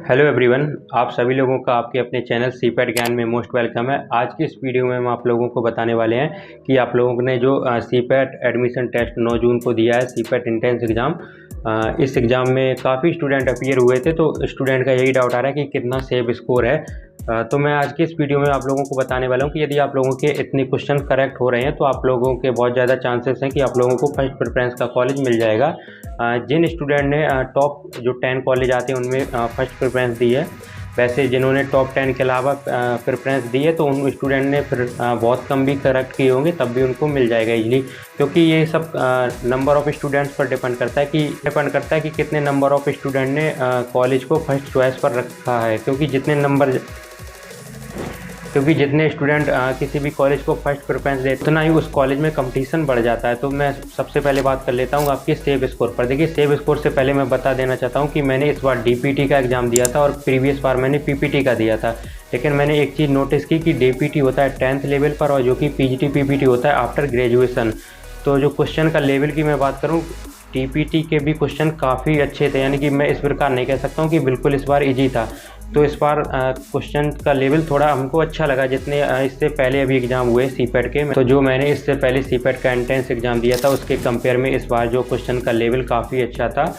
Hello everyone, आप सभी लोगों का आपके अपने चैनल सीपैट ज्ञान में मोस्ट वेलकम है। आज की इस वीडियो में हम आप लोगों को बताने वाले हैं कि आप लोगों ने जो सीपैट एडमिशन टेस्ट 9 जून को दिया है, सीपैट इंट्रेंस एग्ज़ाम। इस एग्ज़ाम में काफ़ी स्टूडेंट अपीयर हुए थे, तो स्टूडेंट का यही डाउट आ रहा है कि कितना सेफ स्कोर है। तो मैं आज की इस वीडियो में आप लोगों को बताने वाला हूँ कि यदि आप लोगों के इतने क्वेश्चन करेक्ट हो रहे हैं तो आप लोगों के बहुत ज़्यादा चांसेस हैं कि आप लोगों को फर्स्ट प्रेफरेंस का कॉलेज मिल जाएगा। जिन स्टूडेंट ने टॉप जो 10 कॉलेज आते हैं उनमें फर्स्ट प्रेफरेंस दी है, वैसे जिन्होंने टॉप 10 के अलावा प्रेफरेंस दी है तो उन स्टूडेंट ने फिर बहुत कम भी करेक्ट किए होंगे, तब भी उनको मिल जाएगा इजली। क्योंकि ये सब नंबर ऑफ़ स्टूडेंट्स पर डिपेंड करता है कि कितने नंबर ऑफ़ स्टूडेंट ने कॉलेज को फर्स्ट चॉइस पर रखा है। क्योंकि जितने स्टूडेंट किसी भी कॉलेज को फर्स्ट प्रेफरेंस देते उतना ही उस कॉलेज में कंपटीशन बढ़ जाता है। तो मैं सबसे पहले बात कर लेता हूँ आपके सेव स्कोर पर। देखिए, सेव स्कोर से पहले मैं बता देना चाहता हूँ कि मैंने इस बार डीपीटी का एग्ज़ाम दिया था और प्रीवियस बार मैंने पीपीटी का दिया था। लेकिन मैंने एक चीज़ नोटिस की कि डीपीटी होता है 10th लेवल पर और जो कि पीजीटी पीपीटी होता है आफ्टर ग्रेजुएशन। तो जो क्वेश्चन का लेवल की मैं बात करूँ, टीपीटी के भी क्वेश्चन काफ़ी अच्छे थे, यानी कि मैं इस प्रकार नहीं कह सकता हूँ कि बिल्कुल इस बार इजी था। तो इस बार क्वेश्चन का लेवल थोड़ा हमको अच्छा लगा जितने इससे पहले अभी एग्ज़ाम हुए सीपैट के। तो जो मैंने इससे पहले सीपैट का एंट्रेंस एग्ज़ाम दिया था उसके कंपेयर में इस बार जो क्वेश्चन का लेवल काफ़ी अच्छा था।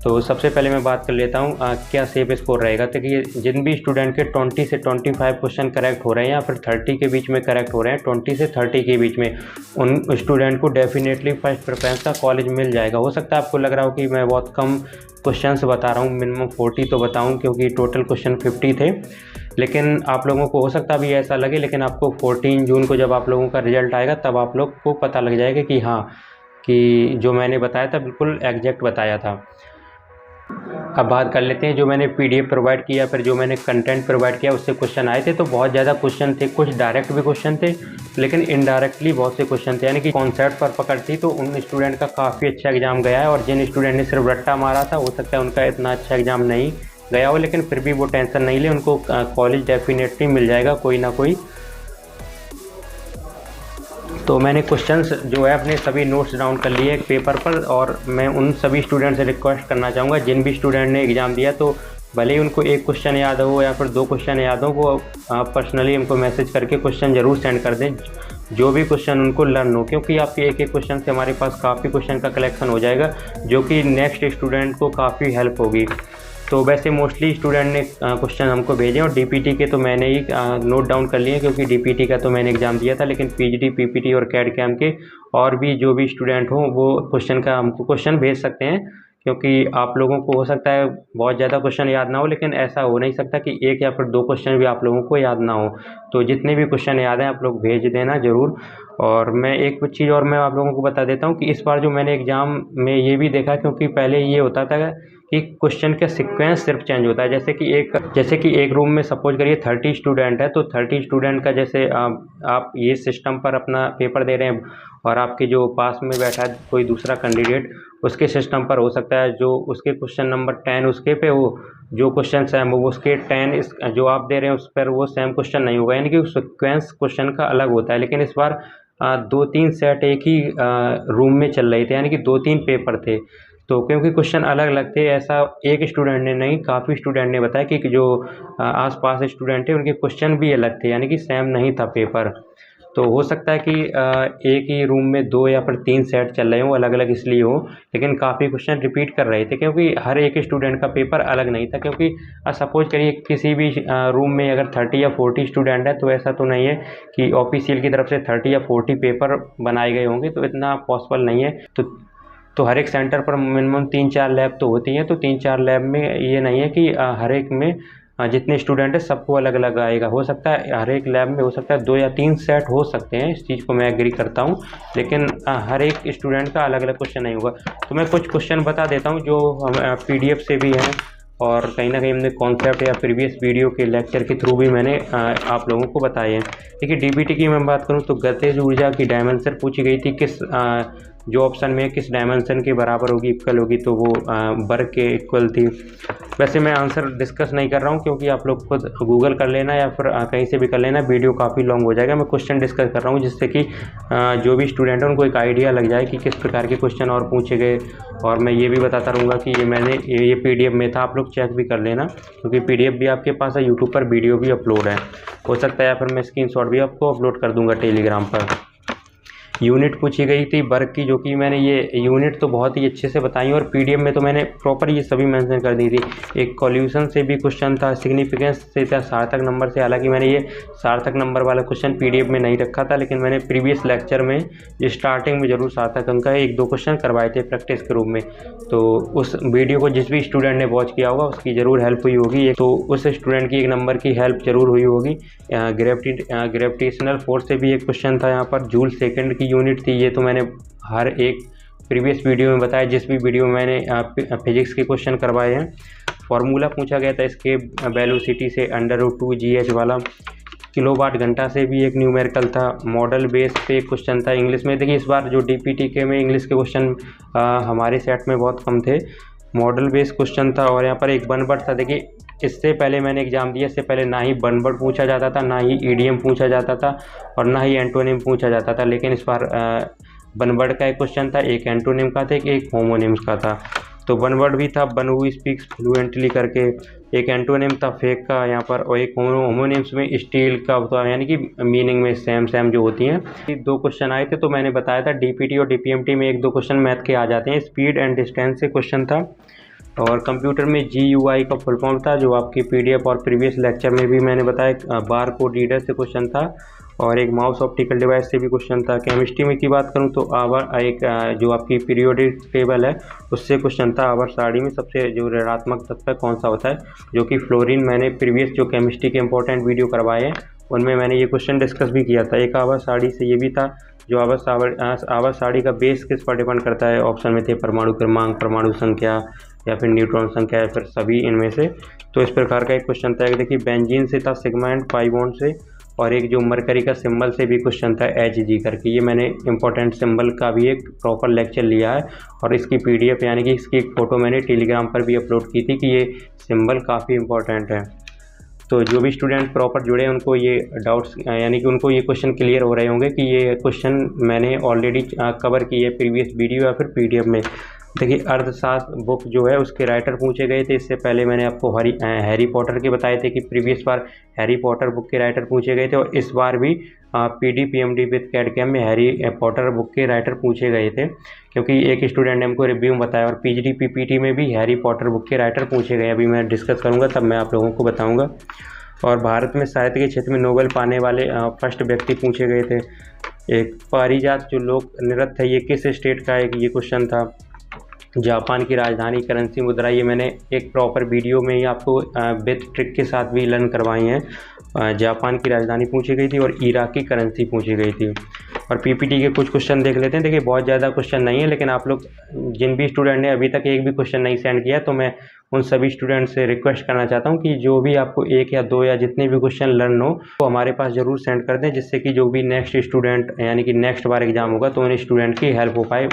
तो सबसे पहले मैं बात कर लेता हूँ क्या सेफ स्कोर रहेगा। तो कि जिन भी स्टूडेंट के 20 से 25 क्वेश्चन करेक्ट हो रहे हैं या फिर 30 के बीच में करेक्ट हो रहे हैं, 20 से 30 के बीच में, उन स्टूडेंट को डेफिनेटली फर्स्ट प्रेफरेंस का कॉलेज मिल जाएगा। हो सकता है आपको लग रहा हो कि मैं बहुत कम क्वेश्चंस बता रहा हूँ, मिनिमम 40 तो बताऊँ क्योंकि टोटल क्वेश्चन 50 थे। लेकिन आप लोगों को हो सकता भी ऐसा लगे, लेकिन आपको 14 जून को जब आप लोगों का रिजल्ट आएगा तब आप लोग को पता लग जाएगा कि हाँ, कि जो मैंने बताया था बिल्कुल एग्जैक्ट बताया था। अब बात कर लेते हैं जो मैंने पीडीएफ प्रोवाइड किया, फिर जो मैंने कंटेंट प्रोवाइड किया उससे क्वेश्चन आए थे। तो बहुत ज़्यादा क्वेश्चन थे, कुछ डायरेक्ट भी क्वेश्चन थे लेकिन इनडायरेक्टली बहुत से क्वेश्चन थे, यानी कि कॉन्सेप्ट पर पकड़ थी। तो उन स्टूडेंट का काफ़ी अच्छा एग्जाम गया है और जिन स्टूडेंट ने सिर्फ रट्टा मारा था हो सकता है उनका इतना अच्छा एग्जाम नहीं गया हो, लेकिन फिर भी वो टेंशन नहीं ले, उनको कॉलेज डेफिनेटली मिल जाएगा कोई ना कोई। तो मैंने क्वेश्चंस जो है अपने सभी नोट्स डाउन कर लिए एक पेपर पर, और मैं उन सभी स्टूडेंट से रिक्वेस्ट करना चाहूँगा जिन भी स्टूडेंट ने एग्ज़ाम दिया तो भले ही उनको एक क्वेश्चन याद हो या फिर 2 क्वेश्चन याद हो, वो पर्सनली हमको मैसेज करके क्वेश्चन ज़रूर सेंड कर दें, जो भी क्वेश्चन उनको लर्न हो। क्योंकि आपके एक क्वेश्चन से हमारे पास काफ़ी क्वेश्चन का कलेक्शन हो जाएगा जो कि नेक्स्ट स्टूडेंट को काफ़ी हेल्प होगी। तो वैसे मोस्टली स्टूडेंट ने क्वेश्चन हमको भेजे और डीपीटी के तो मैंने ही नोट डाउन कर लिए क्योंकि डीपीटी का तो मैंने एग्ज़ाम दिया था, लेकिन पीजीटी पीपीटी और कैड कैम के और भी जो भी स्टूडेंट हों वो क्वेश्चन का हमको क्वेश्चन भेज सकते हैं। क्योंकि आप लोगों को हो सकता है बहुत ज़्यादा क्वेश्चन याद ना हो, लेकिन ऐसा हो नहीं सकता कि एक या फिर 2 क्वेश्चन भी आप लोगों को याद ना हो। तो जितने भी क्वेश्चन याद हैं आप लोग भेज देना ज़रूर। और मैं एक चीज़ और मैं आप लोगों को बता देता हूँ कि इस बार जो मैंने एग्ज़ाम में ये भी देखा, क्योंकि पहले ये होता था कि क्वेश्चन का सीक्वेंस सिर्फ चेंज होता है। जैसे कि एक रूम में सपोज करिए 30 स्टूडेंट है, तो 30 स्टूडेंट का जैसे आप ये सिस्टम पर अपना पेपर दे रहे हैं और आपके जो पास में बैठा है कोई दूसरा कैंडिडेट, उसके सिस्टम पर हो सकता है जो उसके क्वेश्चन नंबर 10 उसके पे हो, जो क्वेश्चन सेम हो उसके 10 इस जो आप दे रहे हैं उस पर वो सेम क्वेश्चन नहीं होगा, यानी कि सीक्वेंस क्वेश्चन का अलग होता है। लेकिन इस बार 2-3 सेट एक ही रूम में चल रहे थे, यानी कि 2-3 पेपर थे। तो क्योंकि क्वेश्चन अलग अलग थे, ऐसा एक स्टूडेंट ने नहीं, काफ़ी स्टूडेंट ने बताया कि जो आसपास स्टूडेंट थे उनके क्वेश्चन भी अलग थे, यानी कि सेम नहीं था पेपर। तो हो सकता है कि एक ही रूम में 2 या फिर 3 सेट चल रहे हों, अलग अलग इसलिए हो, लेकिन काफ़ी क्वेश्चन रिपीट कर रहे थे क्योंकि हर एक स्टूडेंट का पेपर अलग नहीं था। क्योंकि सपोज करिए किसी भी रूम में अगर 30 या 40 स्टूडेंट है तो ऐसा तो नहीं है कि ऑफिशियल की तरफ से 30 या 40 पेपर बनाए गए होंगे, तो इतना पॉसिबल नहीं है। तो हर एक सेंटर पर मिनिमम 3-4 लैब तो होती हैं, तो 3-4 लैब में ये नहीं है कि हर एक में जितने स्टूडेंट है सबको अलग अलग आएगा। हो सकता है हर एक लैब में हो सकता है 2 या 3 सेट हो सकते हैं, इस चीज़ को मैं एग्री करता हूँ, लेकिन हर एक स्टूडेंट का अलग अलग क्वेश्चन नहीं होगा। तो मैं कुछ क्वेश्चन बता देता हूँ जो हम पीडीएफ से भी हैं और कहीं ना कहीं हमने कॉन्सेप्ट या प्रीवियस वीडियो के लेक्चर के थ्रू भी मैंने आप लोगों को बताए हैं। देखिए, डीबीटी की मैं बात करूं तो गतिज ऊर्जा की डायमेंशन पूछी गई थी, किस जो ऑप्शन में किस डायमेंशन के बराबर होगी, इक्वल होगी, तो वो वर्ग के इक्वल थी। वैसे मैं आंसर डिस्कस नहीं कर रहा हूँ क्योंकि आप लोग खुद गूगल कर लेना या फिर कहीं से भी कर लेना, वीडियो काफ़ी लॉन्ग हो जाएगा। मैं क्वेश्चन डिस्कस कर रहा हूँ जिससे कि जो भी स्टूडेंट है उनको एक आइडिया लग जाए कि किस प्रकार के क्वेश्चन और पूछे गए। और मैं ये भी बताता रहूँगा कि ये PDF में था, आप लोग चेक भी कर लेना क्योंकि PDF भी आपके पास है, यूट्यूब पर वीडियो भी अपलोड है, हो सकता है या फिर मैं स्क्रीनशॉट भी आपको अपलोड कर दूंगा टेलीग्राम पर। यूनिट पूछी गई थी वर्ग की, जो कि मैंने ये यूनिट तो बहुत ही अच्छे से बताई और PDF में तो मैंने प्रॉपर ये सभी मेंशन कर दी थी। एक कॉल्यूशन से भी क्वेश्चन था, सिग्निफिकेंस से था, सार्थक नंबर से। हालांकि मैंने ये सार्थक नंबर वाला क्वेश्चन PDF में नहीं रखा था, लेकिन मैंने प्रीवियस लेक्चर में स्टार्टिंग में जरूर सार्थक अंक का 1-2 क्वेश्चन करवाए थे प्रैक्टिस के रूप में। तो उस वीडियो को जिस भी स्टूडेंट ने वॉच किया होगा उसकी ज़रूर हेल्प हुई होगी, तो उस स्टूडेंट की 1 नंबर की हेल्प जरूर हुई होगी। ग्रेविटेशनल फोर्स से भी एक क्वेश्चन था यहाँ पर, जूल सेकेंड की यूनिट थी। ये तो मैंने हर एक प्रीवियस वीडियो में बताया, जिस भी वीडियो में मैंने फिजिक्स के क्वेश्चन करवाए हैं। फार्मूला पूछा गया था इसके वेलोसिटी से, √2gh वाला। किलोवाट घंटा से भी एक न्यूमेरिकल था। मॉडल बेस पे एक क्वेश्चन था इंग्लिश में। देखिए इस बार जो DPTK में इंग्लिश के क्वेश्चन हमारे सेट में बहुत कम थे, मॉडल बेस क्वेश्चन था। और यहाँ पर एक वन वर्ड था। देखिए इससे पहले मैंने एग्जाम दिया, इससे पहले ना ही वन वर्ड पूछा जाता था, ना ही ईडीएम पूछा जाता था और ना ही एंटोनिम पूछा जाता था। लेकिन इस बार वन वर्ड का एक क्वेश्चन था, एक एंटोनिम का था, एक होमोनिम्स का था। तो वन वर्ड भी था, वन हु स्पीक्स फ्लुएंटली करके, एक एंटोनिम था फेक का यहाँ पर, और एक होमोनिम्स में स्टील का होता है, यानी कि मीनिंग में सेम सेम जो होती हैं। 2 क्वेश्चन आए थे, तो मैंने बताया था DPT और DPMT में 1-2 क्वेश्चन मैथ के आ जाते हैं। स्पीड एंड डिस्टेंस से क्वेश्चन था। और कंप्यूटर में GUI का फुल फॉर्म था, जो आपकी PDF और प्रीवियस लेक्चर में भी मैंने बताया। बार कोड रीडर से क्वेश्चन था और एक माउस ऑप्टिकल डिवाइस से भी क्वेश्चन था। केमिस्ट्री में की बात करूं तो एक जो आपकी पीरियोडिक टेबल है उससे क्वेश्चन था। आवर्त सारणी में सबसे जो ऋणात्मक तत्व कौन सा होता है, जो कि फ्लोरीन। मैंने प्रीवियस जो केमिस्ट्री के इंपॉर्टेंट वीडियो करवाए हैं उनमें मैंने ये क्वेश्चन डिस्कस भी किया था। एक आवर्त सारणी से ये भी था, जो आवर्त सारणी का बेस किस पर डिपेंड करता है। ऑप्शन में थे परमाणु क्रमांक, परमाणु संख्या या फिर न्यूट्रॉन संख्या या फिर सभी इनमें से। तो इस प्रकार का एक क्वेश्चन था। देखिए बेंजीन से था, सिग्मा एंड पाई बॉन्ड से, और एक जो मरकरी का सिंबल से भी क्वेश्चन था, HG करके। ये मैंने इंपॉर्टेंट सिंबल का भी एक प्रॉपर लेक्चर लिया है और इसकी PDF यानी कि इसकी एक फ़ोटो मैंने टेलीग्राम पर भी अपलोड की थी कि ये सिंबल काफ़ी इंपॉर्टेंट है। तो जो भी स्टूडेंट प्रॉपर जुड़े हैं उनको ये डाउट्स यानी कि उनको ये क्वेश्चन क्लियर हो रहे होंगे कि ये क्वेश्चन मैंने ऑलरेडी कवर की है प्रीवियस वीडियो या फिर PDF में। देखिए अर्थशास्त्र बुक जो है उसके राइटर पूछे गए थे। इससे पहले मैंने आपको हैरी पॉटर के बताए थे कि प्रीवियस बार हैरी पॉटर बुक के राइटर पूछे गए थे, और इस बार भी PD PMD विद कैड में हैरी पॉटर बुक के राइटर पूछे गए थे, क्योंकि एक स्टूडेंट ने हमको रिव्यू में बताया। और PGD PPT में भी हैरी पॉटर बुक के राइटर पूछे गए। अभी मैं डिस्कस करूँगा तब मैं आप लोगों को बताऊँगा। और भारत में साहित्य के क्षेत्र में नोबेल पाने वाले फर्स्ट व्यक्ति पूछे गए थे। एक पारिजात जो लोक नृत्य है ये किस स्टेट का है, ये क्वेश्चन था। जापान की राजधानी, करेंसी, मुद्रा, ये मैंने एक प्रॉपर वीडियो में ही आपको विथ ट्रिक के साथ भी लर्न करवाई हैं। जापान की राजधानी पूछी गई थी और इराक की करेंसी पूछी गई थी। और PPT के कुछ क्वेश्चन देख लेते हैं। देखिए बहुत ज़्यादा क्वेश्चन नहीं है, लेकिन आप लोग जिन भी स्टूडेंट ने अभी तक एक भी क्वेश्चन नहीं सेंड किया, तो मैं उन सभी स्टूडेंट से रिक्वेस्ट करना चाहता हूं कि जो भी आपको 1 या 2 या जितने भी क्वेश्चन लर्न हो वो हमारे पास ज़रूर सेंड कर दें, जिससे कि जो भी नेक्स्ट स्टूडेंट यानी कि नेक्स्ट बार एग्जाम होगा तो उन स्टूडेंट की हेल्प हो पाए।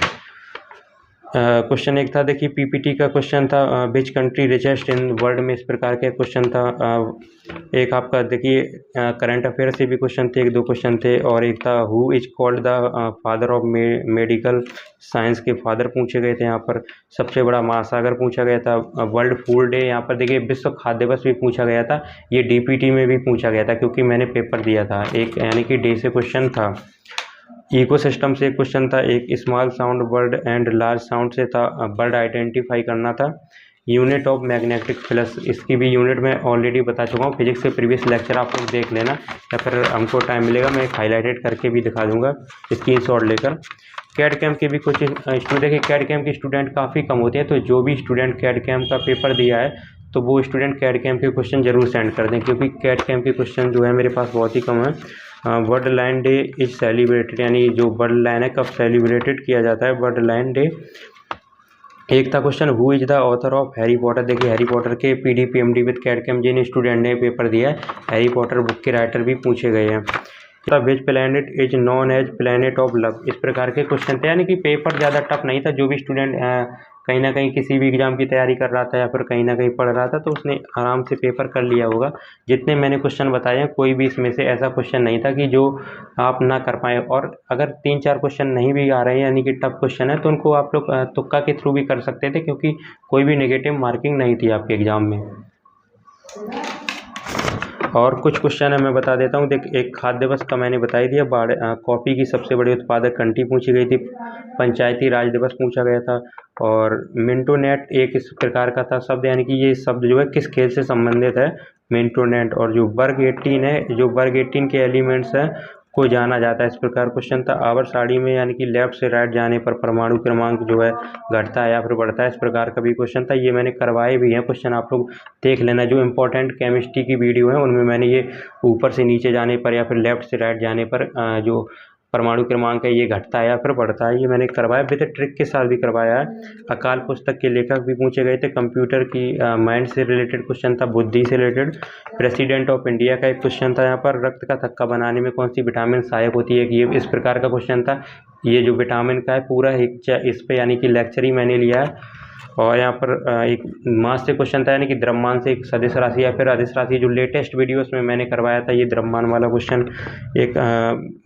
क्वेश्चन एक था, देखिए PPT का क्वेश्चन था which country richest in world में, इस प्रकार के क्वेश्चन था। एक आपका देखिए करंट अफेयर से भी क्वेश्चन थे, 1-2 क्वेश्चन थे। और एक था who is called the father of medical science के फादर पूछे गए थे। यहाँ पर सबसे बड़ा महासागर पूछा गया था। वर्ल्ड फूड डे, यहाँ पर देखिए विश्व खाद्य दिवस भी पूछा गया था। ये DPT में भी पूछा गया था क्योंकि मैंने पेपर दिया था एक, यानी कि डे से क्वेश्चन था। इकोसिस्टम से एक क्वेश्चन था। एक small sound bird and large sound से था, बर्ड आइडेंटिफाई करना था। यूनिट ऑफ मैग्नेटिक फ्लक्स, इसकी भी यूनिट मैं ऑलरेडी बता चुका हूँ। फिजिक्स के प्रीवियस लेक्चर आप लोग देख लेना, या फिर हमको टाइम मिलेगा मैं हाईलाइटेड करके भी दिखा दूंगा स्क्रीनशॉट लेकर। कैड कैम के भी कुछ स्टूडेंट, देखिए कैड कैम के स्टूडेंट काफ़ी कम होते हैं, तो जो भी स्टूडेंट कैड कैम का पेपर दिया है तो वो स्टूडेंट कैड कैम के क्वेश्चन जरूर सेंड कर दें, क्योंकि कैड कैम के क्वेश्चन जो है मेरे पास बहुत ही कम है। World line day is celebrated, यानी जो वर्ल्ड लाइन है कब सेलिब्रेटेड किया जाता है, वर्ल्ड लाइन डे। एक था question who is the author of Harry Potter. देखिए हैरी पॉटर के PD PMD विद कैड कैम जिन स्टूडेंट ने पेपर दिया है, हैरी पॉटर बुक के राइटर भी पूछे गए हैं। Which planet is known as planet of love, इस प्रकार के क्वेश्चन थे। यानी कि पेपर ज़्यादा टफ नहीं था। जो भी स्टूडेंट कहीं ना कहीं किसी भी एग्ज़ाम की तैयारी कर रहा था या फिर कहीं ना कहीं पढ़ रहा था तो उसने आराम से पेपर कर लिया होगा। जितने मैंने क्वेश्चन बताए हैं कोई भी इसमें से ऐसा क्वेश्चन नहीं था कि जो आप ना कर पाए। और अगर 3-4 क्वेश्चन नहीं भी आ रहे हैं यानी कि टफ क्वेश्चन है तो उनको आप लोग तुक्का के थ्रू भी कर सकते थे, क्योंकि कोई भी नेगेटिव मार्किंग नहीं थी आपके एग्ज़ाम में। और कुछ क्वेश्चन है मैं बता देता हूँ। देख, एक खाद्य दिवस का मैंने बता ही दिया। कॉफ़ी की सबसे बड़ी उत्पादक कंट्री पूछी गई थी। पंचायती राज दिवस पूछा गया था। और मिंटोनेट एक इस प्रकार का था शब्द, यानी कि ये शब्द जो है किस खेल से संबंधित है, मिंटोनेट। और जो वर्ग 18 है, जो वर्ग 18 के एलिमेंट्स हैं को जाना जाता है, इस प्रकार क्वेश्चन था। आवर साड़ी में यानी कि लेफ्ट से राइट जाने पर परमाणु क्रमांक जो है घटता है या फिर बढ़ता है, इस प्रकार का भी क्वेश्चन था। ये मैंने करवाए भी हैं क्वेश्चन, आप लोग देख लेना। जो इंपॉर्टेंट केमिस्ट्री की वीडियो है उनमें मैंने ये ऊपर से नीचे जाने पर या फिर लेफ्ट से राइट जाने पर जो परमाणु क्रमांक है ये घटता है या फिर बढ़ता है, ये मैंने करवाया भी, तो ट्रिक के साथ भी करवाया है। अकाल पुस्तक के लेखक भी पूछे गए थे। कंप्यूटर की माइंड से रिलेटेड क्वेश्चन था, बुद्धि से रिलेटेड। प्रेसिडेंट ऑफ इंडिया का एक क्वेश्चन था यहाँ पर। रक्त का थक्का बनाने में कौन सी विटामिन सहायक होती है, ये इस प्रकार का क्वेश्चन था। ये जो विटामिन का है पूरा एक इस पे यानी कि लेक्चर ही मैंने लिया है। और यहाँ पर एक मास से क्वेश्चन था, यानी कि द्रव्यमान से एक सदिश राशि या फिर अदिश राशि, जो लेटेस्ट वीडियोस में मैंने करवाया था। ये द्रव्यमान वाला क्वेश्चन एक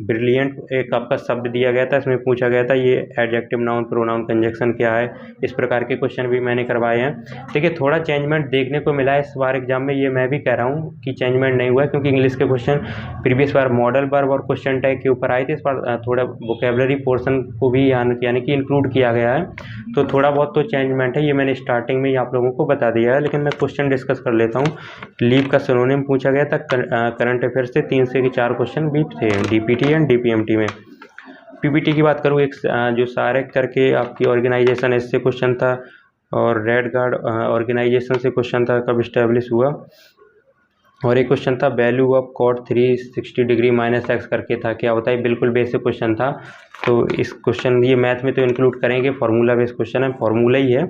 ब्रिलियंट एक आपका शब्द दिया गया था, इसमें पूछा गया था ये एडजेक्टिव नाउन प्रोनाउन कंजक्शन क्या है, इस प्रकार के क्वेश्चन भी मैंने करवाए हैं। देखिए, थोड़ा चेंजमेंट देखने को मिला है इस बार एग्जाम में। ये मैं भी कह रहा हूँ कि चेंजमेंट नहीं हुआ है, क्योंकि इंग्लिश के क्वेश्चन प्रीवियस बार मॉडल वर्ब और क्वेश्चन टैग के ऊपर आए थे। इस बार थोड़ा वोकेबलरी पोर्शन को भी यानी कि इंक्लूड किया गया है, तो थोड़ा बहुत तो चेंजमेंट है। ये मैंने स्टार्टिंग में ही आप लोगों को बता दिया है, लेकिन मैं क्वेश्चन डिस्कस कर लेता हूँ। लीव का सिनोनिम पूछा गया था। करंट अफेयर्स से 3 से 4 क्वेश्चन भी थे डीपीटी एंड डीपीएमटी में। पीपीटी की बात करूँ, एक जो सारेक करके आपकी ऑर्गेनाइजेशन है, इससे क्वेश्चन था। और रेड गार्ड ऑर्गेनाइजेशन से क्वेश्चन था, कब इस्टेब्लिश हुआ। और एक क्वेश्चन था value of cot 360 degree minus x करके था, क्या होता है, बिल्कुल बेसिक क्वेश्चन था। तो इस क्वेश्चन ये मैथ में तो इंक्लूड करेंगे, फार्मूला बेस्ड क्वेश्चन है, फार्मूला ही है।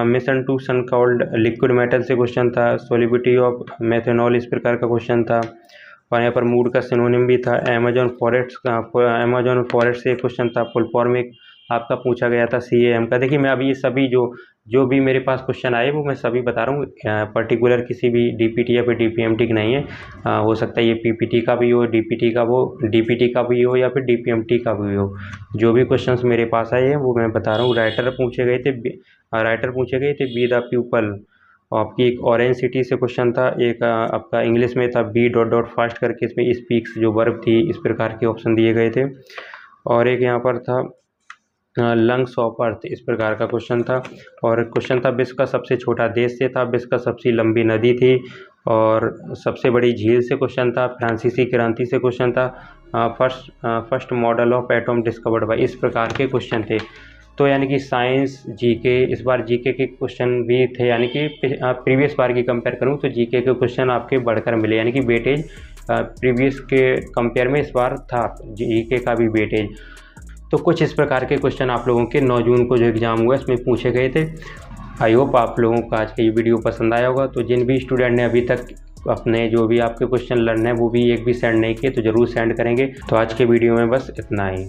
Mission to sun called liquid metal से क्वेश्चन था। सोलिबिलिटी ऑफ मेथेनॉल इस प्रकार का क्वेश्चन था। और यहाँ पर मूड का सिनोनिम भी था। अमेजॉन फॉरेस्ट से क्वेश्चन था। फुल फॉर्म एक आपका पूछा गया था CAM का। देखिए, मैं अभी ये सभी जो भी मेरे पास क्वेश्चन आए वो मैं सभी बता रहा हूँ, पर्टिकुलर किसी भी DPT या फिर DPMT की नहीं है। हो सकता है ये PPT का भी हो, DPT का भी हो या फिर DPMT का भी हो। जो भी क्वेश्चंस मेरे पास आए हैं वो मैं बता रहा हूँ। राइटर पूछे गए थे बी द पीपल। आपकी एक ऑरेंज सिटी से क्वेश्चन था। एक आपका इंग्लिश में था बी डॉट डॉट फास्ट करके, इसमें स्पीक्स जो वर्ब थी, इस प्रकार के ऑप्शन दिए गए थे। और एक यहाँ पर था लंग्स ऑफ अर्थ, इस प्रकार का क्वेश्चन था। और क्वेश्चन था विश्व का सबसे छोटा देश से था। विश्व का सबसे लंबी नदी थी। और सबसे बड़ी झील से क्वेश्चन था। फ्रांसीसी क्रांति से क्वेश्चन था। First model of atom discovered by, इस प्रकार के क्वेश्चन थे। तो यानी कि साइंस, जीके, इस बार जीके के क्वेश्चन भी थे। यानी कि प्रीवियस बार की कंपेयर करूं तो जीके के क्वेश्चन आपके बढ़कर मिले, यानी कि वेटेज प्रीवियस के कंपेयर में इस बार था जीके का भी वेटेज। तो कुछ इस प्रकार के क्वेश्चन आप लोगों के 9 जून को जो एग्ज़ाम हुआ इसमें पूछे गए थे। आई होप आप लोगों को आज का ये वीडियो पसंद आया होगा। तो जिन भी स्टूडेंट ने अभी तक अपने जो भी आपके क्वेश्चन लर्न है वो भी एक भी सेंड नहीं किए तो ज़रूर सेंड करेंगे। तो आज के वीडियो में बस इतना ही।